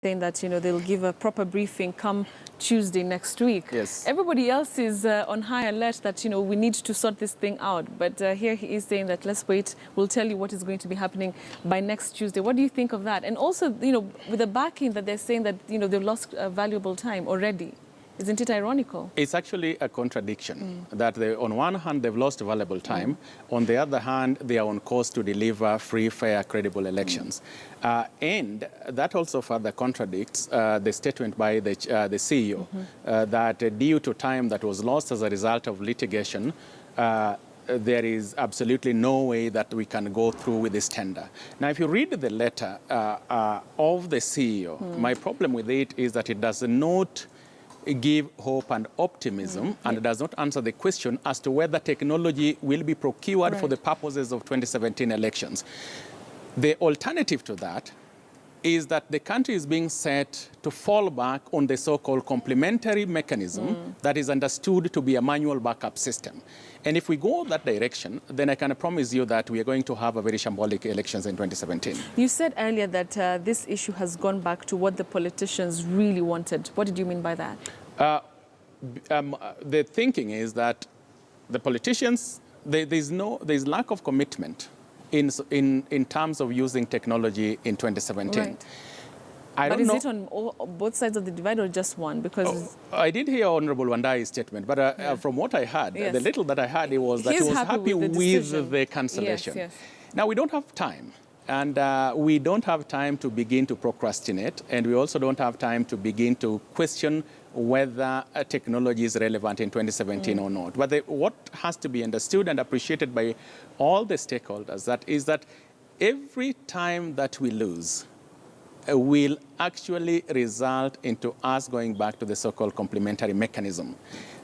saying that, they'll give a proper briefing come Tuesday next week. Yes. Everybody else is on high alert that, we need to sort this thing out. But here he is saying that let's wait. We'll tell you what is going to be happening by next Tuesday. What do you think of that? And also, with the backing that they're saying that, they've lost valuable time already. Isn't it ironical? It's actually a contradiction that on one hand, they've lost valuable time. On the other hand, they are on course to deliver free, fair, credible elections. And that also further contradicts the statement by the CEO that due to time that was lost as a result of litigation, there is absolutely no way that we can go through with this tender. Now, if you read the letter of the CEO, my problem with it is that it does not give hope and optimism and does not answer the question as to whether technology will be procured for the purposes of 2017 elections. The alternative to that is that the country is being set to fall back on the so-called complementary mechanism that is understood to be a manual backup system. And if we go that direction, then I can promise you that we are going to have a very shambolic elections in 2017. You said earlier that this issue has gone back to what the politicians really wanted. What did you mean by that? The thinking is that the politicians, there's lack of commitment in terms of using technology in 2017. Right. But is it on both sides of the divide or just one? Because I did hear Honorable Wandai's statement, but from what I heard, the little that I heard, it was that he was happy with the cancellation. Yes. Now, we don't have time. And we don't have time to begin to procrastinate. And we also don't have time to begin to question whether technology is relevant in 2017 or not. But what has to be understood and appreciated by all the stakeholders is that every time that we lose will actually result into us going back to the so-called complementary mechanism.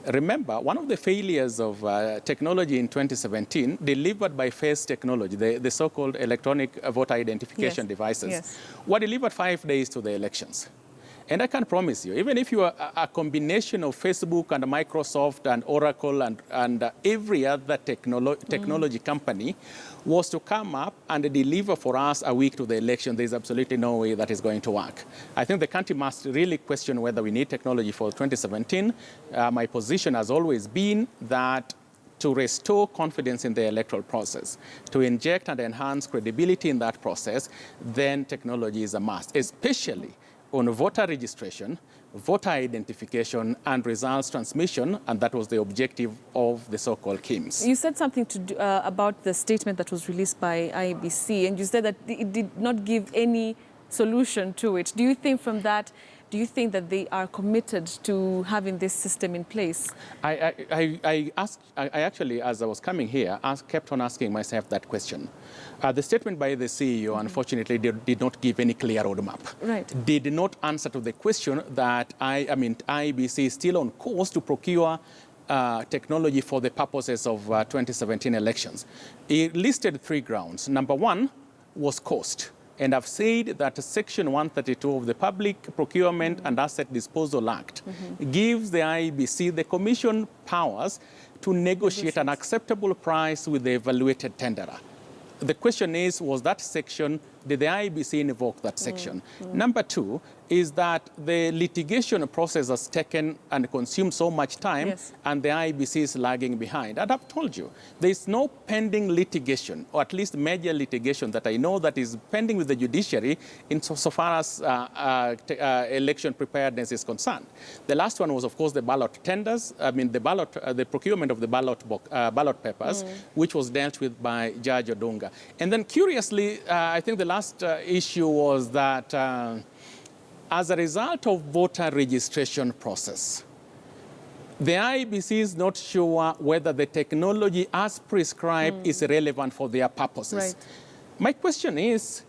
Remember, one of the failures of technology in 2017, delivered by FACE technology, the so-called electronic voter identification devices, were delivered 5 days to the elections. And I can promise you, even if you are a combination of Facebook and Microsoft and Oracle and every other technology company was to come up and deliver for us a week to the election, there's absolutely no way that is going to work. I think the country must really question whether we need technology for 2017. My position has always been that to restore confidence in the electoral process, to inject and enhance credibility in that process, then technology is a must, especially on voter registration, voter identification, and results transmission, and that was the objective of the so-called KIMS. You said something about the statement that was released by IEBC, and you said that it did not give any solution to it. Do you think from that, that they are committed to having this system in place? I actually, as I was coming here, kept on asking myself that question. The statement by the CEO, unfortunately, did not give any clear roadmap. Right. Did not answer to the question that IEBC is still on course to procure technology for the purposes of 2017 elections. It listed 3 grounds. Number 1 was cost. And I've said that Section 132 of the Public Procurement and Asset Disposal Act gives the IEBC the Commission powers to negotiate an acceptable price with the evaluated tenderer. The question is, was that section, did the IEBC invoke that section? Number 2 is that the litigation process has taken and consumed so much time, and the IEBC is lagging behind. And I've told you, there is no pending litigation, or at least major litigation that I know that is pending with the judiciary insofar as election preparedness is concerned. The last one was, of course, the ballot tenders, the procurement of the ballot papers, which was dealt with by Judge Odunga. And then curiously, I think the last issue was that as a result of voter registration process, the IEBC is not sure whether the technology as prescribed is relevant for their purposes. Right. My question is,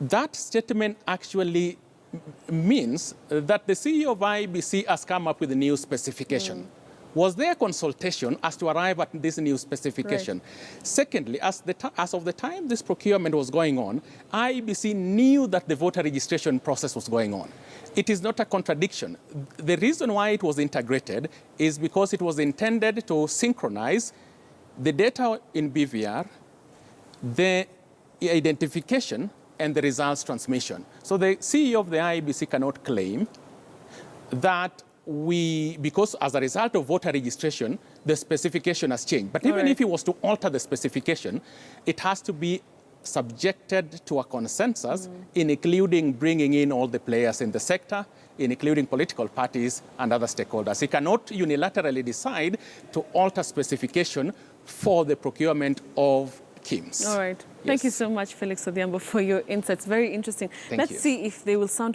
that statement actually means that the CEO of IEBC has come up with a new specification. Was there consultation as to arrive at this new specification? Right. Secondly, as of the time this procurement was going on, IEBC knew that the voter registration process was going on. It is not a contradiction. The reason why it was integrated is because it was intended to synchronize the data in BVR, the identification, and the results transmission. So the CEO of the IEBC cannot claim that because as a result of voter registration, the specification has changed. But even if he was to alter the specification, it has to be subjected to a consensus, including bringing in all the players in the sector, including political parties and other stakeholders. He cannot unilaterally decide to alter specification for the procurement of KIMS. All right. Thank you so much, Felix Odhiambo, for your insights. Very interesting. Let's see if they will sound